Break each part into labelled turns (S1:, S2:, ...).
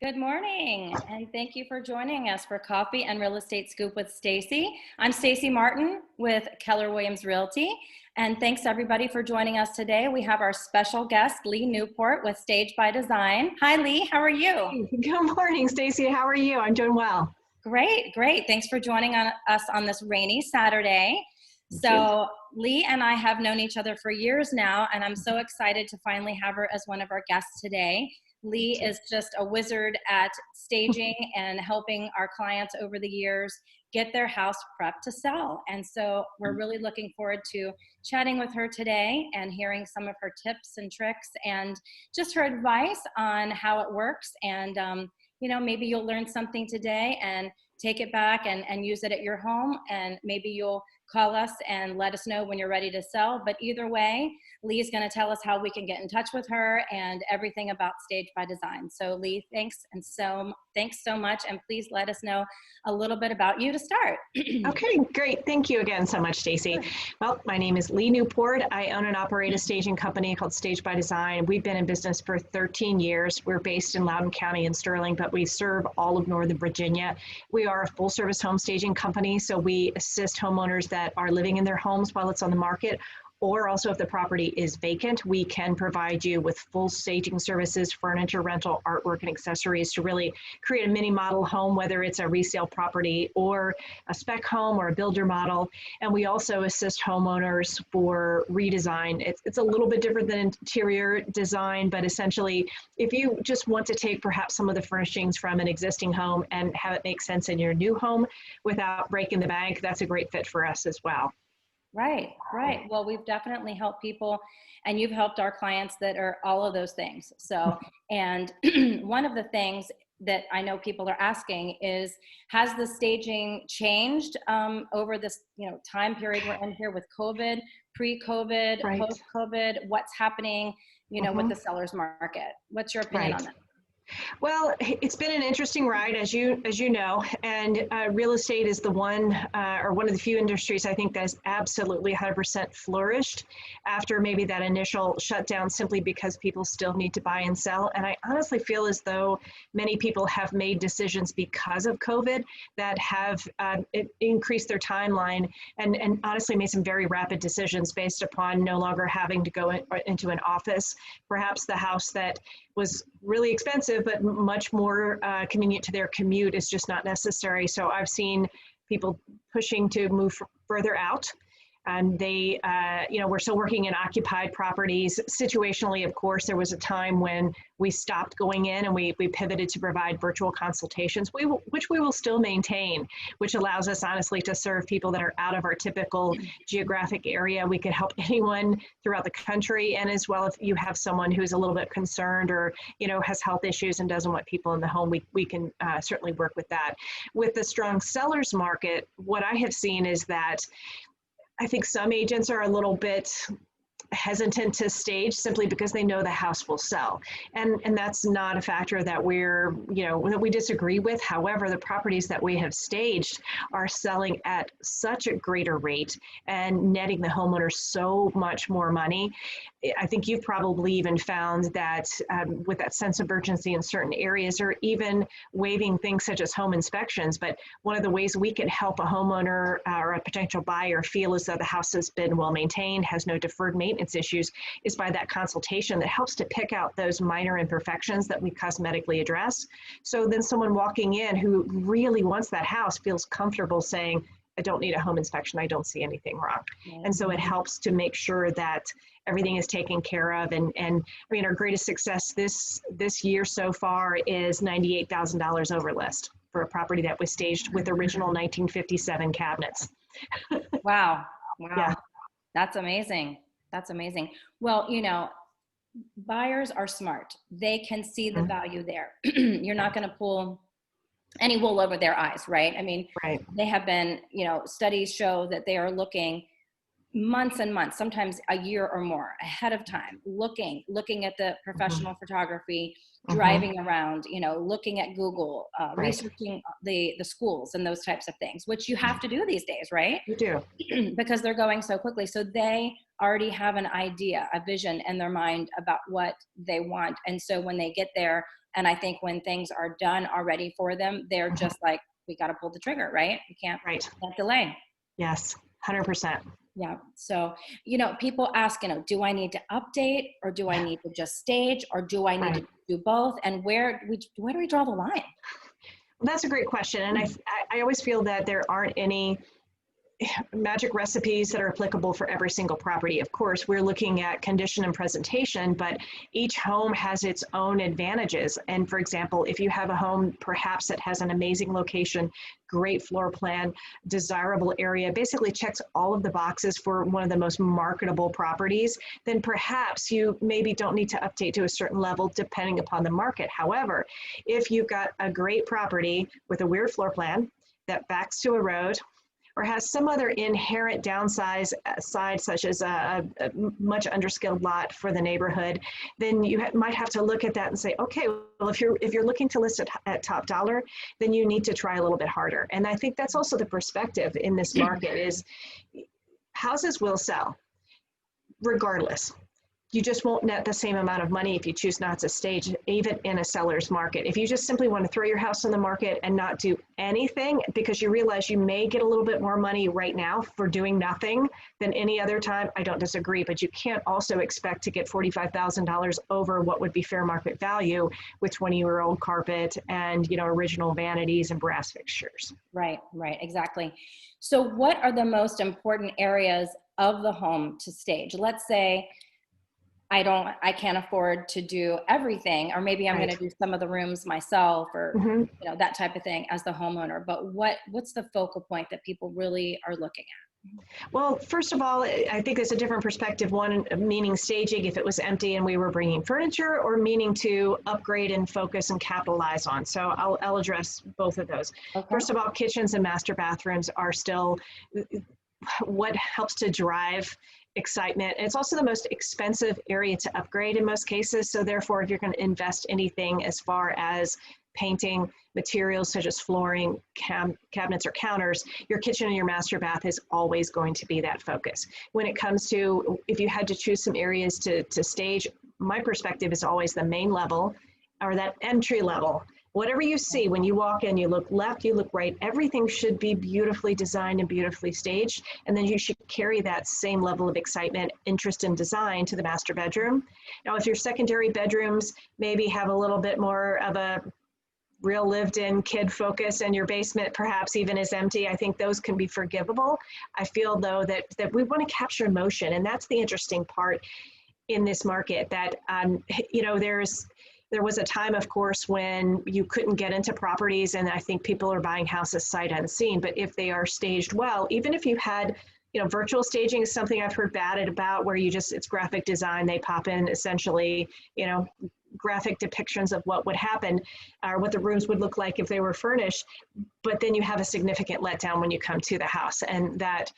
S1: Good morning, and thank you for joining us for Coffee and Real Estate Scoop with Stacy. I'm Stacy Martin with Keller Williams Realty, and thanks everybody for joining us today. We have our special guest, Leigh Newport with Stage by Design. Hi, Leigh. How are you?
S2: Good morning, Stacy. How are you? I'm doing well.
S1: Great, great. Thanks for joining us on this rainy Saturday. So Leigh and I have known each other for years now, and I'm so excited to finally have her as one of our guests today. Leigh is just a wizard at staging and helping our clients over the years get their house prepped to sell. And so we're really looking forward to chatting with her today and hearing some of her tips and tricks and just her advice on how it works. And, maybe you'll learn something today and take it back and use it at your home. And maybe you'll call us and let us know when you're ready to sell. But either way, Leigh's going to tell us how we can get in touch with her and everything about Stage by Design. So Leigh, thanks so much. And please let us know a little bit about you to start.
S2: Okay, great. Thank you again so much, Stacy. Well, my name is Leigh Newport. I own and operate a staging company called Stage by Design. We've been in business for 13 years. We're based in Loudoun County in Sterling, but we serve all of Northern Virginia. We are a full service home staging company, so we assist homeowners that are living in their homes while it's on the market, or also if the property is vacant, we can provide you with full staging services, furniture rental, artwork, and accessories to really create a mini model home, whether it's a resale property or a spec home or a builder model. And we also assist homeowners for redesign. It's a little bit different than interior design, but essentially, if you just want to take perhaps some of the furnishings from an existing home and have it make sense in your new home without breaking the bank, that's a great fit for us as well.
S1: Right. Well, we've definitely helped people, and you've helped our clients that are all of those things. So, and one of the things that I know people are asking is, has the staging changed over this, time period we're in here with COVID, pre-COVID,
S2: Right.
S1: post-COVID? What's happening, with the seller's market? What's your opinion on that?
S2: Well, it's been an interesting ride, as you know, and real estate is the one of the few industries I think that has absolutely 100% flourished after maybe that initial shutdown, simply because people still need to buy and sell. And I honestly feel as though many people have made decisions because of COVID that have increased their timeline and honestly made some very rapid decisions based upon no longer having to go into an office. Perhaps the house that was really expensive, but much more convenient to their commute is just not necessary. So I've seen people pushing to move further out. And they, we're still working in occupied properties. Situationally, of course, there was a time when we stopped going in and we pivoted to provide virtual consultations, which we will still maintain, which allows us honestly to serve people that are out of our typical geographic area. We could help anyone throughout the country. And as well, if you have someone who's a little bit concerned or, has health issues and doesn't want people in the home, we can certainly work with that. With the strong sellers market, what I have seen is that I think some agents are a little bit hesitant to stage simply because they know the house will sell. And that's not a factor that that we disagree with. However, the properties that we have staged are selling at such a greater rate and netting the homeowner so much more money. I think you've probably even found that with that sense of urgency in certain areas, or even waiving things such as home inspections. But one of the ways we can help a homeowner or a potential buyer feel as though the house has been well maintained, has no deferred maintenance issues, is by that consultation that helps to pick out those minor imperfections that we cosmetically address. So then someone walking in who really wants that house feels comfortable saying, I don't need a home inspection, I don't see anything wrong. And so it helps to make sure that everything is taken care of. And I mean, our greatest success this year so far is $98,000 over list for a property that was staged with original 1957 cabinets.
S1: Wow.
S2: Yeah.
S1: That's amazing. Well, buyers are smart. They can see the value there. You're not going to pull any wool over their eyes, right? I mean,
S2: Right.
S1: They have been, studies show that they are looking months and months, sometimes a year or more ahead of time, looking at the professional photography, driving around, looking at Google, researching the schools and those types of things, which you have to do these days, right?
S2: You do.
S1: Because they're going so quickly. So they already have an idea, a vision in their mind about what they want. And so when they get there, And I think when things are done already for them, they're just like, we got to pull the trigger, right? We can't delay.
S2: Yes, 100%.
S1: Yeah. So, people ask, do I need to update, or do I need to just stage, or do I need to do both? And where do we draw the line?
S2: That's a great question. And I always feel that there aren't any magic recipes that are applicable for every single property. Of course, we're looking at condition and presentation, but each home has its own advantages. And for example, if you have a home perhaps that has an amazing location, great floor plan, desirable area, basically checks all of the boxes for one of the most marketable properties, then perhaps you maybe don't need to update to a certain level depending upon the market. However, if you've got a great property with a weird floor plan that backs to a road, or has some other inherent downside, such as a much underskilled lot for the neighborhood, then you might have to look at that and say, okay, well, if you're looking to list at top dollar, then you need to try a little bit harder. And I think that's also the perspective in this market is houses will sell regardless. You just won't net the same amount of money if you choose not to stage, even in a seller's market. If you just simply want to throw your house on the market and not do anything because you realize you may get a little bit more money right now for doing nothing than any other time, I don't disagree, but you can't also expect to get $45,000 over what would be fair market value with 20-year-old carpet and, original vanities and brass fixtures.
S1: Right, exactly. So what are the most important areas of the home to stage? Let's say I can't afford to do everything, or maybe I'm going to do some of the rooms myself, or that type of thing as the homeowner. But what's the focal point that people really are looking at?
S2: Well, first of all, I think there's a different perspective. One, meaning staging if it was empty and we were bringing furniture, or meaning to upgrade and focus and capitalize on. So I'll address both of those. Okay. First of all, kitchens and master bathrooms are still what helps to drive excitement. And it's also the most expensive area to upgrade in most cases. So therefore, if you're going to invest anything as far as painting, materials such as flooring, cabinets, or counters, your kitchen and your master bath is always going to be that focus. When it comes to, if you had to choose some areas to stage, my perspective is always the main level or that entry level. Whatever you see when you walk in, you look left, you look right, everything should be beautifully designed and beautifully staged. And then you should carry that same level of excitement, interest in design to the master bedroom. Now, if your secondary bedrooms maybe have a little bit more of a real lived-in kid focus, and your basement perhaps even is empty, I think those can be forgivable. I feel, though, that we want to capture emotion, and that's the interesting part in this market, that, there was a time, of course, when you couldn't get into properties, and I think people are buying houses sight unseen. But if they are staged well, even if you had, virtual staging is something I've heard batted about, where it's graphic design. They pop in essentially, graphic depictions of what would happen or what the rooms would look like if they were furnished. But then you have a significant letdown when you come to the house, and that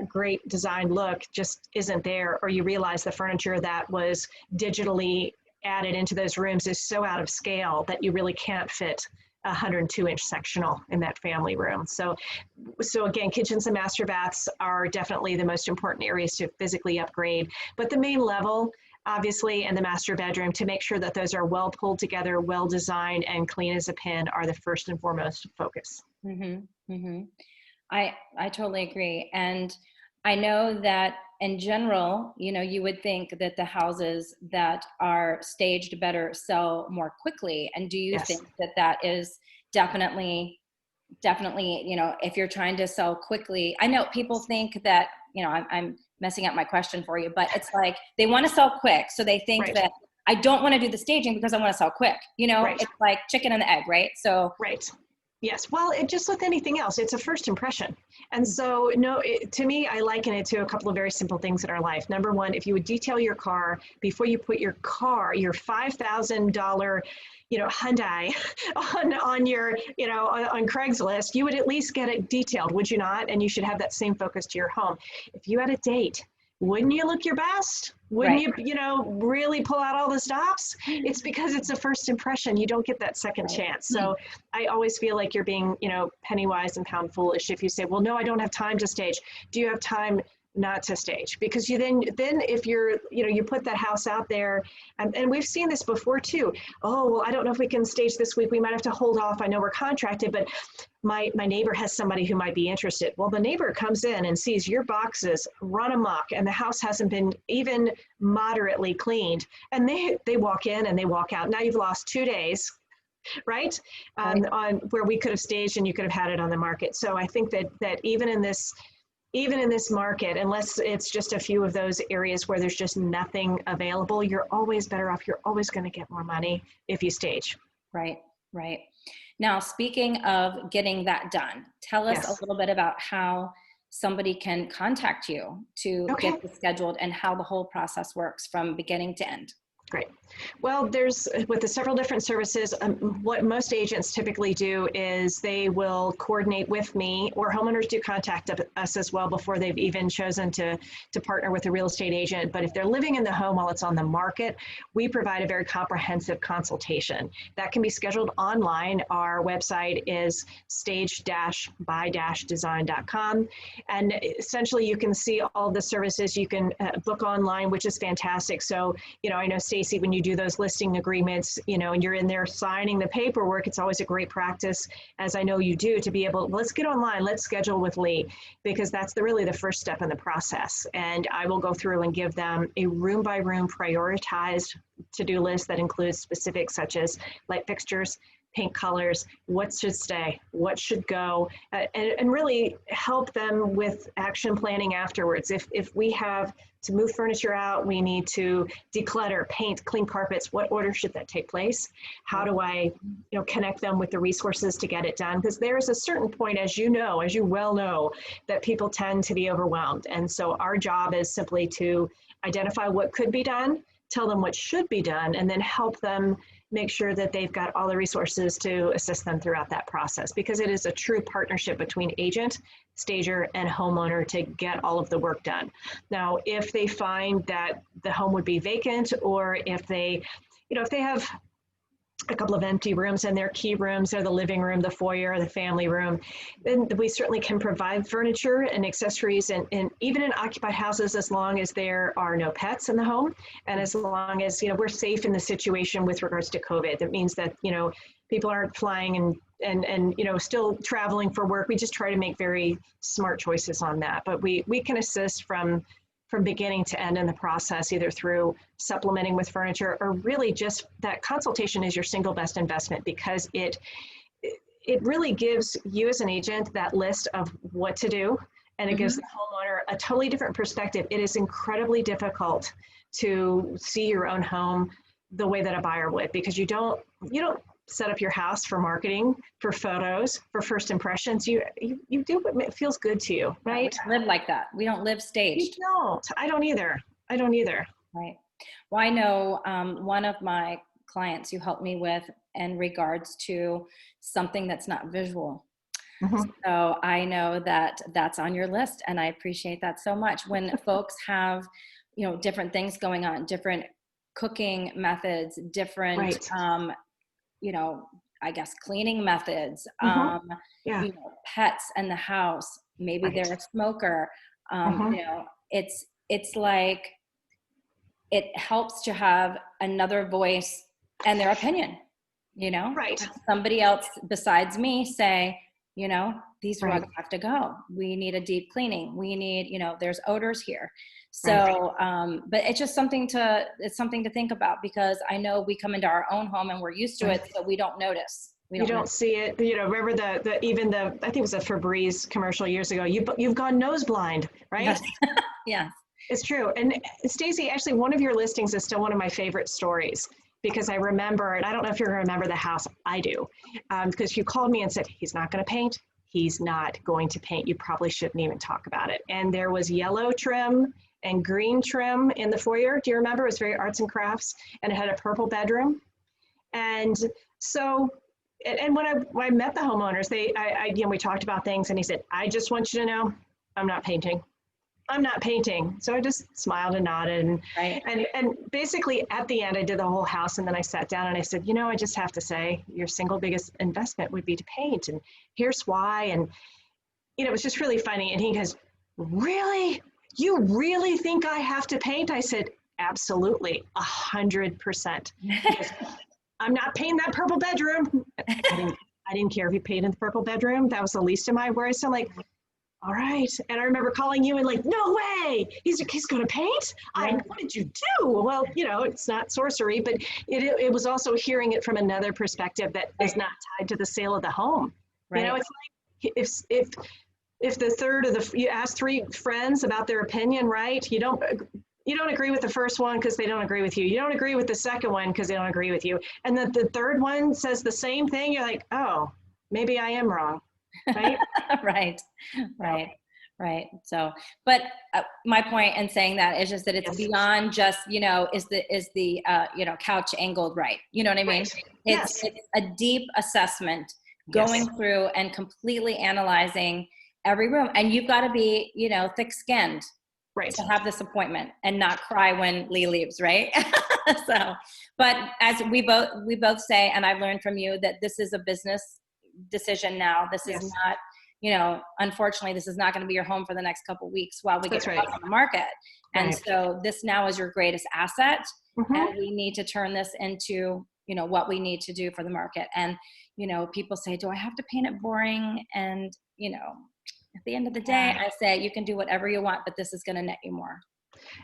S2: great design look just isn't there, or you realize the furniture that was digitally added into those rooms is so out of scale that you really can't fit a 102-inch sectional in that family room. So again, kitchens and master baths are definitely the most important areas to physically upgrade. But the main level, obviously, and the master bedroom, to make sure that those are well pulled together, well designed, and clean as a pin, are the first and foremost focus.
S1: I totally agree. And I know that in general, you would think that the houses that are staged better sell more quickly. And do you think that is definitely, if you're trying to sell quickly? I know people think that, I'm messing up my question for you, but it's like they want to sell quick. So they think that I don't want to do the staging because I want to sell quick. It's like chicken and the egg, right? So
S2: Yes. Well, just like anything else, it's a first impression. And so, to me, I liken it to a couple of very simple things in our life. Number one, if you would detail your car before you put your $5,000, Hyundai on your, on Craigslist, you would at least get it detailed, would you not? And you should have that same focus to your home. If you had a date, wouldn't you look your best? Wouldn't you, really pull out all the stops? It's because it's a first impression. You don't get that second chance. So I always feel like you're being, penny wise and pound foolish if you say, well, no, I don't have time to stage. Do you have time not to stage, because you then if you're, you put that house out there, and we've seen this before too. Oh, well, I don't know if we can stage this week. We might have to hold off. I know we're contracted, but my neighbor has somebody who might be interested. Well, the neighbor comes in and sees your boxes run amok and the house hasn't been even moderately cleaned, and they walk in and they walk out. Now you've lost 2 days, right? On where we could have staged and you could have had it on the market. So I think that even in this market, unless it's just a few of those areas where there's just nothing available, you're always better off. You're always going to get more money if you stage.
S1: Right. Now, speaking of getting that done, tell us a little bit about how somebody can contact you to get this scheduled and how the whole process works from beginning to end.
S2: Great. Well, with the several different services, what most agents typically do is they will coordinate with me, or homeowners do contact us as well before they've even chosen to partner with a real estate agent. But if they're living in the home while it's on the market, we provide a very comprehensive consultation that can be scheduled online. Our website is stage-by-design.com. And essentially you can see all the services. You can book online, which is fantastic. So, I know Stacy, when you do those listing agreements, and you're in there signing the paperwork, it's always a great practice, as I know you do, to be able, let's get online, let's schedule with Leigh, because that's really the first step in the process. And I will go through and give them a room by room prioritized to-do list that includes specifics such as light fixtures, paint colors, what should stay, what should go, and really help them with action planning afterwards. If we have to move furniture out, we need to declutter, paint, clean carpets, what order should that take place? How do I connect them with the resources to get it done? Because there is a certain point, as you well know, that people tend to be overwhelmed. And so our job is simply to identify what could be done, tell them what should be done, and then help them make sure that they've got all the resources to assist them throughout that process, because it is a true partnership between agent, stager, and homeowner to get all of the work done. Now, if they find that the home would be vacant, or if they have a couple of empty rooms and their key rooms are the living room, the foyer, the family room, then we certainly can provide furniture and accessories, and even in occupied houses, as long as there are no pets in the home, and as long as we're safe in the situation with regards to COVID. That means that people aren't flying and still traveling for work. We just try to make very smart choices on that. But we can assist from beginning to end in the process, either through supplementing with furniture, or really just that consultation is your single best investment, because it really gives you as an agent that list of what to do, and it gives the homeowner a totally different perspective. It is incredibly difficult to see your own home the way that a buyer would, because you don't set up your house for marketing, for photos, for first impressions. You do what feels good to you, right?
S1: We don't live like that. We don't live staged.
S2: You don't. I don't either.
S1: Right. Well, I know one of my clients you helped me with in regards to something that's not visual. So I know that that's on your list, and I appreciate that so much. When folks have, different things going on, different cooking methods, different, I guess cleaning methods, pets in the house, maybe they're a smoker, it's like, it helps to have another voice and their opinion, somebody else besides me say, these rugs have to go. We need a deep cleaning. We need, there's odors here. So, but it's just something to think about, because I know we come into our own home and we're used to it, so we don't notice.
S2: You don't see it. Remember I think it was a Febreze commercial years ago. You've gone nose blind, right?
S1: Yes. Yes.
S2: It's true. And Stacy, actually, one of your listings is still one of my favorite stories, because I remember, and I don't know if you remember the house, I do, because you called me and said, he's not going to paint. He's not going to paint. You probably shouldn't even talk about it. And there was yellow trim and green trim in the foyer. Do you remember? It was very arts and crafts, and it had a purple bedroom. And so, and when I met the homeowners, we talked about things, and he said, I just want you to know, I'm not painting. So I just smiled and nodded, and basically at the end I did the whole house, and then I sat down and I said, I just have to say, your single biggest investment would be to paint, and here's why. And it was just really funny. And he goes, really? you really think I have to paint? I said, absolutely, 100%. Because I'm not painting that purple bedroom. I didn't care if you painted the purple bedroom. That was the least of my worries. So I'm like, all right. And I remember calling you and like, no way, he's going to paint?
S1: Yeah.
S2: What did you do? Well, it's not sorcery, but it was also hearing it from another perspective that is not tied to the sale of the home.
S1: Right.
S2: It's like if the third of you ask three friends about their opinion, right? You don't agree with the first one because they don't agree with you. You don't agree with the second one because they don't agree with you. And then the third one says the same thing. You're like, oh, maybe I am wrong. Right.
S1: Right. So, but my point in saying that is just that it's beyond just, is the couch angled right. You know what I mean?
S2: Right.
S1: It's a deep assessment going through and completely analyzing every room. And you've got to be, thick skinned to have this appointment and not cry when Leigh leaves. Right. So, but as we both say, and I've learned from you that this is a business decision now. This is not, unfortunately, this is not going to be your home for the next couple of weeks while we get on the market. And so this now is your greatest asset. And we need to turn this into, what we need to do for the market. And, people say, do I have to paint it boring? And, at the end of the day, I say you can do whatever you want, but this is going to net you more.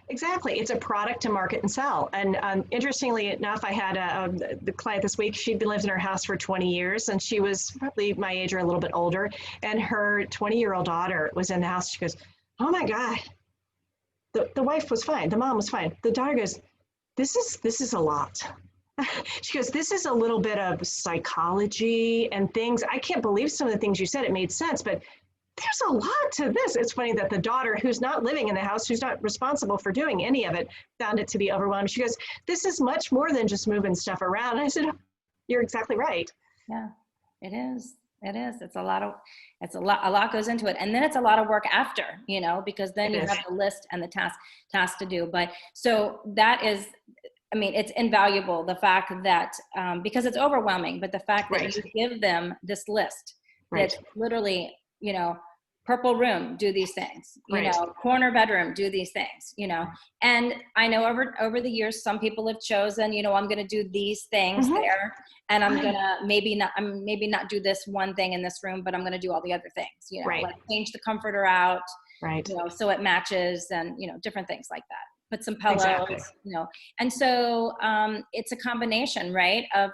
S2: Exactly. It's a product to market and sell. And interestingly enough, I had the client this week. She'd lived in her house for 20 years, and she was probably my age or a little bit older. And her 20-year-old daughter was in the house. She goes, oh my God, the wife was fine. The mom was fine. The daughter goes, this is a lot. She goes, this is a little bit of psychology and things. I can't believe some of the things you said. It made sense, but there's a lot to this. It's funny that the daughter, who's not living in the house, who's not responsible for doing any of it, found it to be overwhelming. She goes, this is much more than just moving stuff around. And I said, you're exactly right.
S1: Yeah, it is. It is. It's a lot goes into it. And then it's a lot of work after, because then you have the list and the task to do. But so that is, it's invaluable. The fact that, because it's overwhelming, but the fact that you give them this list that's literally, purple room, do these things, corner bedroom, do these things, and I know over the years, some people have chosen, I'm going to do these things there, and I'm going to maybe not do this one thing in this room, but I'm going to do all the other things, like change the comforter out, so it matches, and, different things like that. Put some pillows, and so it's a combination, right, of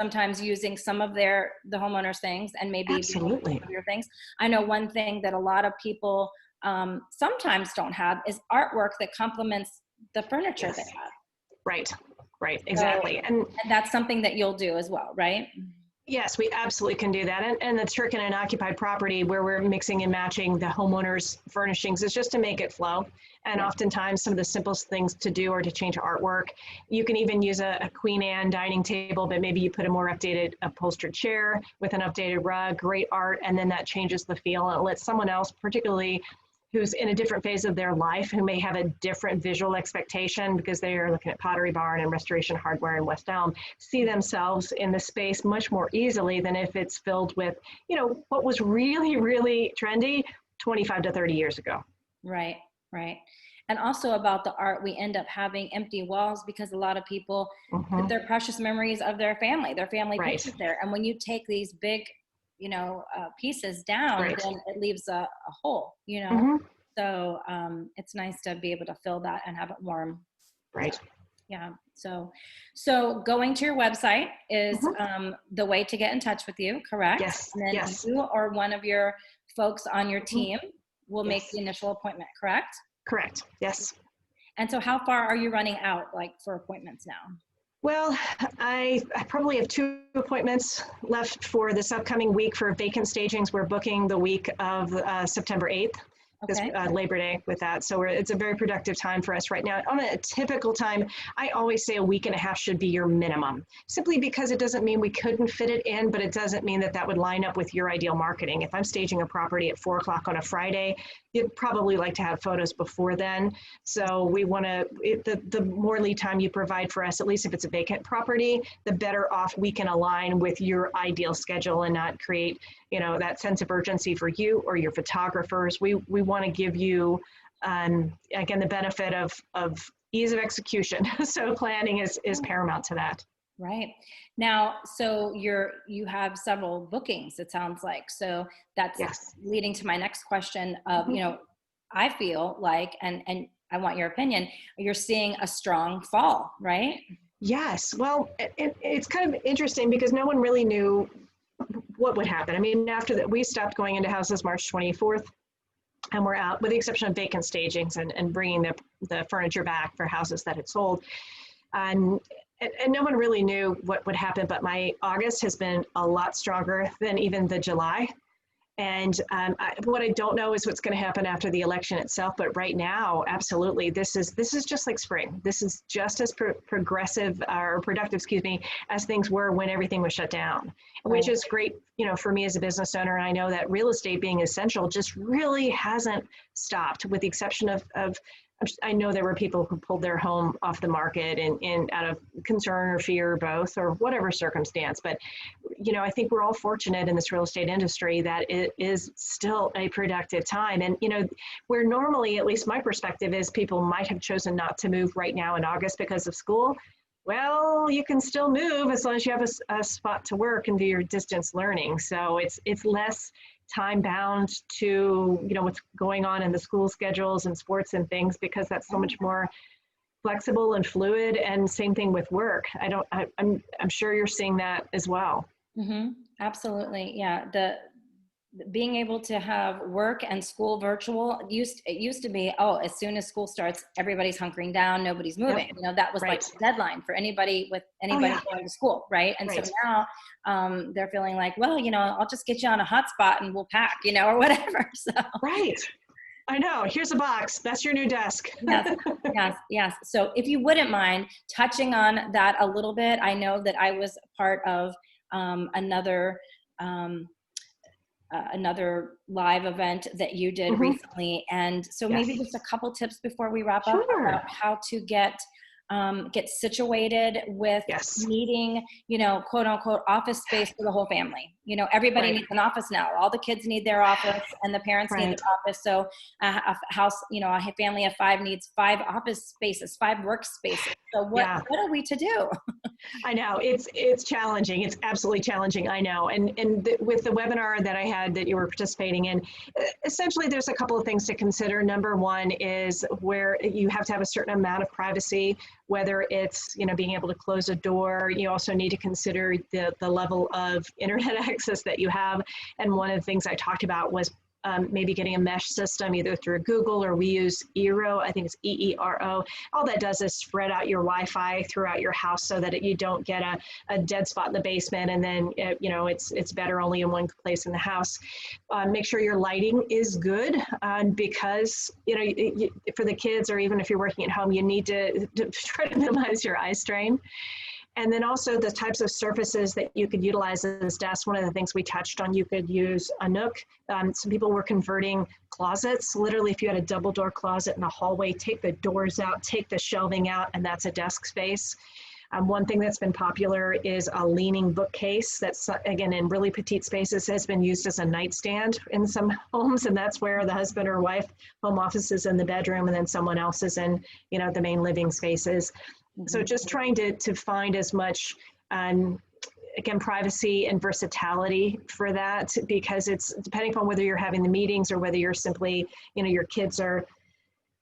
S1: sometimes using some of the homeowners' things and maybe some of your things. I know one thing that a lot of people sometimes don't have is artwork that complements the furniture they have.
S2: Right, exactly.
S1: So, and that's something that you'll do as well, right?
S2: Yes, we absolutely can do that. And the trick in an occupied property where we're mixing and matching the homeowner's furnishings is just to make it flow. And oftentimes some of the simplest things to do are to change artwork. You can even use a Queen Anne dining table, but maybe you put a more updated upholstered chair with an updated rug, great art, and then that changes the feel and it lets someone else, particularly who's in a different phase of their life, who may have a different visual expectation because they are looking at Pottery Barn and Restoration Hardware in West Elm, see themselves in the space much more easily than if it's filled with, what was really, really trendy 25 to 30 years ago. Right.
S1: And also about the art, we end up having empty walls because a lot of people put their precious memories of their family pictures there. And when you take these big, pieces down, then it leaves a hole, So it's nice to be able to fill that and have it warm.
S2: Right.
S1: Yeah. So going to your website is the way to get in touch with you, correct?
S2: Yes.
S1: And then you or one of your folks on your team will make the initial appointment, correct?
S2: Correct. Yes.
S1: And so how far are you running out, for appointments now?
S2: Well, I probably have 2 appointments left for this upcoming week for vacant stagings. We're booking the week of September 8th. Labor Day with that. So it's a very productive time for us right now. On a typical time, I always say a week and a half should be your minimum, simply because it doesn't mean we couldn't fit it in, but it doesn't mean that would line up with your ideal marketing. If I'm staging a property at 4 o'clock on a Friday, you'd probably like to have photos before then. So we want to, the more lead time you provide for us, at least if it's a vacant property, the better off we can align with your ideal schedule and not create, that sense of urgency for you or your photographers. We want to give you again, the benefit of ease of execution. So planning is paramount to that.
S1: Right. Now, so you have several bookings, it sounds like. So that's
S2: Yes.
S1: leading to my next question of, I feel like, and I want your opinion, you're seeing a strong fall, right?
S2: Yes. Well, it's kind of interesting because no one really knew what would happen. I mean, after that, we stopped going into houses March 24th, and we're out, with the exception of vacant stagings and bringing the furniture back for houses that had sold. And no one really knew what would happen, but my August has been a lot stronger than even the July. And what I don't know is what's going to happen after the election itself. But right now, absolutely, this is just like spring. This is just as progressive or productive, as things were when everything was shut down, which is great, for me as a business owner. And I know that real estate being essential just really hasn't stopped, with the exception of I know there were people who pulled their home off the market and out of concern or fear or both, or whatever circumstance. But, I think we're all fortunate in this real estate industry that it is still a productive time. And, where normally, at least my perspective is, people might have chosen not to move right now in August because of school. Well, you can still move as long as you have a spot to work and do your distance learning. So it's less time bound to what's going on in the school schedules and sports and things, because that's so much more flexible and fluid. And same thing with work. I'm sure you're seeing that as well.
S1: Mm-hmm. Absolutely. Yeah. The being able to have work and school virtual it used to be, as soon as school starts, everybody's hunkering down, nobody's moving.
S2: Yep.
S1: That was
S2: Right.
S1: like the deadline for anybody going to school. Right. And
S2: Right.
S1: so now they're feeling like, well, I'll just get you on a hotspot and we'll pack, or whatever. So
S2: Right. I know. Here's a box. That's your new desk.
S1: Yes. So if you wouldn't mind touching on that a little bit, I know that I was part of another live event that you did
S2: Mm-hmm.
S1: recently. And so maybe just a couple tips before we wrap up about how to get situated with needing, quote unquote, office space for the whole family. Everybody needs an office now. All the kids need their office and the parents need their office. So a house, a family of 5 needs 5 office spaces, 5 workspaces. So what are we to do?
S2: I know it's challenging. It's absolutely challenging. I know. And with the webinar that I had that you were participating in, essentially there's a couple of things to consider. Number one is where you have to have a certain amount of privacy, whether it's, being able to close a door. You also need to consider the level of internet access that you have. And one of the things I talked about was maybe getting a mesh system either through Google, or we use Eero. I think it's EERO. All that does is spread out your Wi-Fi throughout your house so that you don't get a dead spot in the basement, and then it's better only in one place in the house. Make sure your lighting is good, because for the kids, or even if you're working at home, you need to try to minimize your eye strain. And then also the types of surfaces that you could utilize as desks. One of the things we touched on, you could use a nook. Some people were converting closets. Literally, if you had a double door closet in a hallway, take the doors out, take the shelving out, and that's a desk space. One thing that's been popular is a leaning bookcase that's, again, in really petite spaces, has been used as a nightstand in some homes, and that's where the husband or wife home office is in the bedroom, and then someone else is in, the main living spaces. So just trying to find as much, again, privacy and versatility for that, because it's depending upon whether you're having the meetings or whether you're simply, your kids are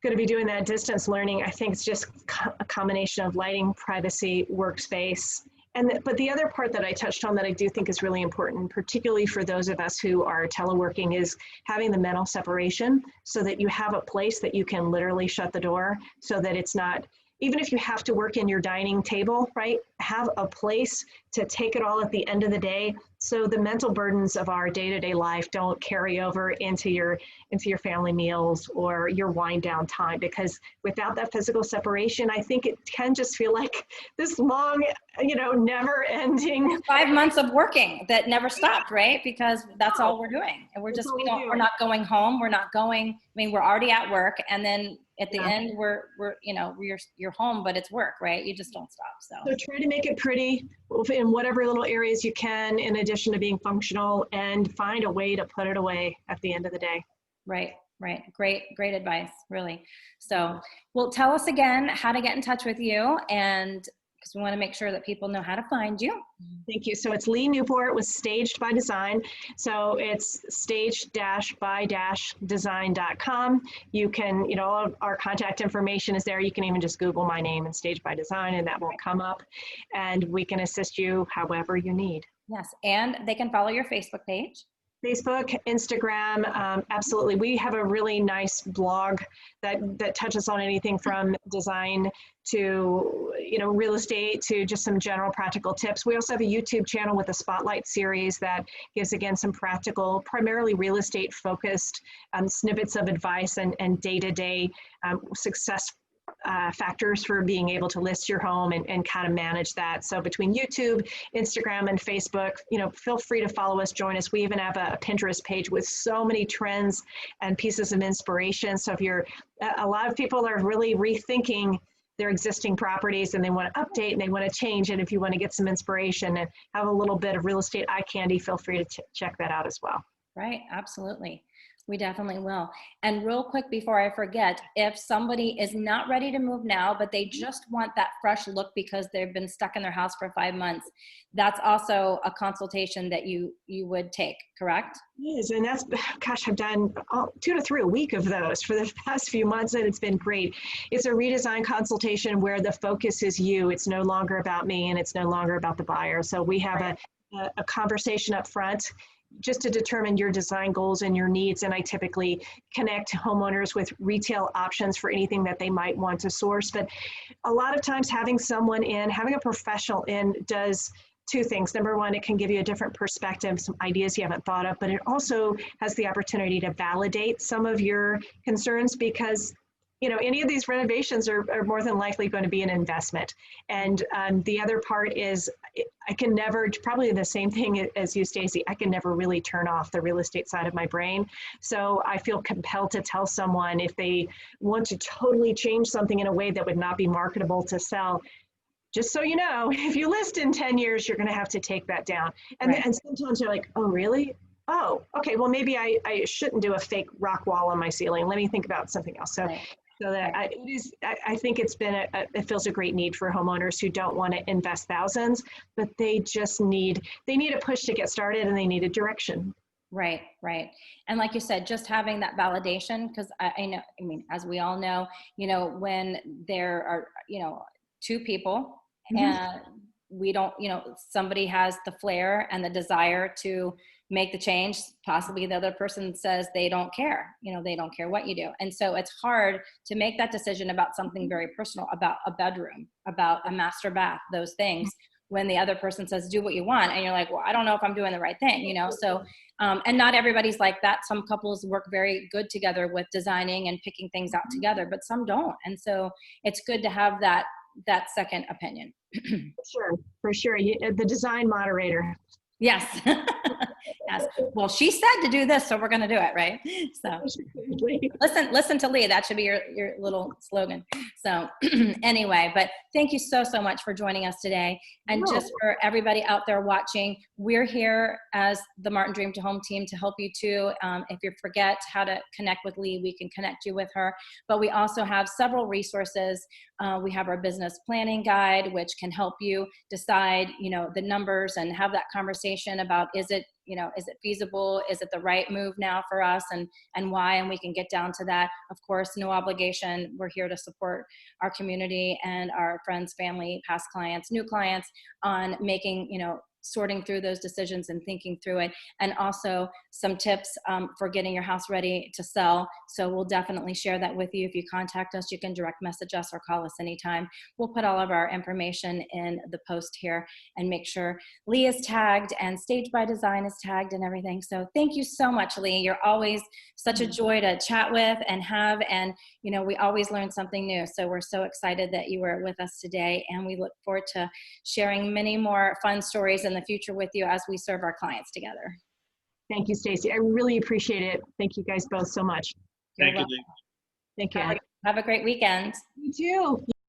S2: going to be doing that distance learning. I think it's just a combination of lighting, privacy, workspace. But the other part that I touched on that I do think is really important, particularly for those of us who are teleworking, is having the mental separation so that you have a place that you can literally shut the door, so that it's not, even if you have to work in your dining table, right? Have a place to take it all at the end of the day, so the mental burdens of our day-to-day life don't carry over into your family meals or your wind down time. Because without that physical separation, I think it can just feel like this long, never ending
S1: 5 months of working that never stopped, right? Because that's all we're doing, and we're not going home. We're not going. We're already at work, and then at the end, you're home, but it's work, right? You just don't stop.
S2: So try to make it pretty in whatever little areas you can, in addition to being functional, and find a way to put it away at the end of the day.
S1: Right. Right. Great advice, really. So, well, tell us again how to get in touch with you, and because we want to make sure that people know how to find you.
S2: Thank you. So it's Leigh Newport with Staged by Design. So it's staged-by-design.com. You can, all of our contact information is there. You can even just Google my name and Staged by Design, and that will come up. And we can assist you however you need.
S1: Yes. And they can follow your Facebook page.
S2: Facebook, Instagram, absolutely. We have a really nice blog that touches on anything from design to real estate to just some general practical tips. We also have a YouTube channel with a spotlight series that gives, again, some practical, primarily real estate focused snippets of advice and day-to-day success factors for being able to list your home and kind of manage that. So between YouTube, Instagram, and Facebook, feel free to follow us, join us. We even have a Pinterest page with so many trends and pieces of inspiration. So if a lot of people are really rethinking their existing properties and they want to update and they want to change. And if you want to get some inspiration and have a little bit of real estate eye candy, feel free to check that out as well.
S1: Right. Absolutely. We definitely will. And real quick before I forget, if somebody is not ready to move now, but they just want that fresh look because they've been stuck in their house for 5 months, that's also a consultation that you would take, correct?
S2: Yes, and that's, gosh, I've done 2 to 3 a week of those for the past few months, and it's been great. It's a redesign consultation where the focus is you. It's no longer about me, and it's no longer about the buyer. So we have a conversation up front just to determine your design goals and your needs. And I typically connect homeowners with retail options for anything that they might want to source. But a lot of times having a professional in does 2 things. Number one, it can give you a different perspective, some ideas you haven't thought of, but it also has the opportunity to validate some of your concerns because any of these renovations are more than likely going to be an investment. And the other part is I can never, probably the same thing as you, Stacy, I can never really turn off the real estate side of my brain. So I feel compelled to tell someone if they want to totally change something in a way that would not be marketable to sell, just so you know, if you list in 10 years, you're going to have to take that down. And, and sometimes you're like, oh, really? Oh, okay, well, maybe I shouldn't do a fake rock wall on my ceiling. Let me think about something else. So. So that I think it fills a great need for homeowners who don't want to invest thousands, but they just need a push to get started and they need a direction.
S1: Right. And like you said, just having that validation, because as we all know, when there are, 2 people and we don't, somebody has the flair and the desire to make the change, possibly the other person says they don't care, they don't care what you do. And so it's hard to make that decision about something very personal, about a bedroom, about a master bath, those things, when the other person says, do what you want. And you're like, well, I don't know if I'm doing the right thing, So, and not everybody's like that. Some couples work very good together with designing and picking things out together, but some don't. And so it's good to have that second opinion.
S2: For sure. The design moderator.
S1: Yes. Yes. Well, she said to do this, so we're going to do it, right? So listen to Leigh. That should be your little slogan. So anyway, but thank you so much for joining us today. And just for everybody out there watching, we're here as the Martin DreamToHOME team to help you too. If you forget how to connect with Leigh, we can connect you with her. But we also have several resources. We have our business planning guide, which can help you decide, the numbers and have that conversation about, is it feasible? Is it the right move now for us, and why? And we can get down to that. Of course, no obligation. We're here to support our community and our friends, family, past clients, new clients on making, sorting through those decisions and thinking through it, and also some tips for getting your house ready to sell. So we'll definitely share that with you. If you contact us, you can direct message us or call us anytime. We'll put all of our information in the post here and make sure Leigh is tagged and Staged by Design is tagged and everything. So thank you so much, Leigh. You're always such a joy to chat with and have, and we always learn something new. So we're so excited that you were with us today, and we look forward to sharing many more fun stories in the future with you as we serve our clients together.
S2: Thank you, Stacy. I really appreciate it. Thank you guys both so much.
S3: Thank you, Leigh.
S2: Thank you.
S1: Have a great weekend.
S2: You too.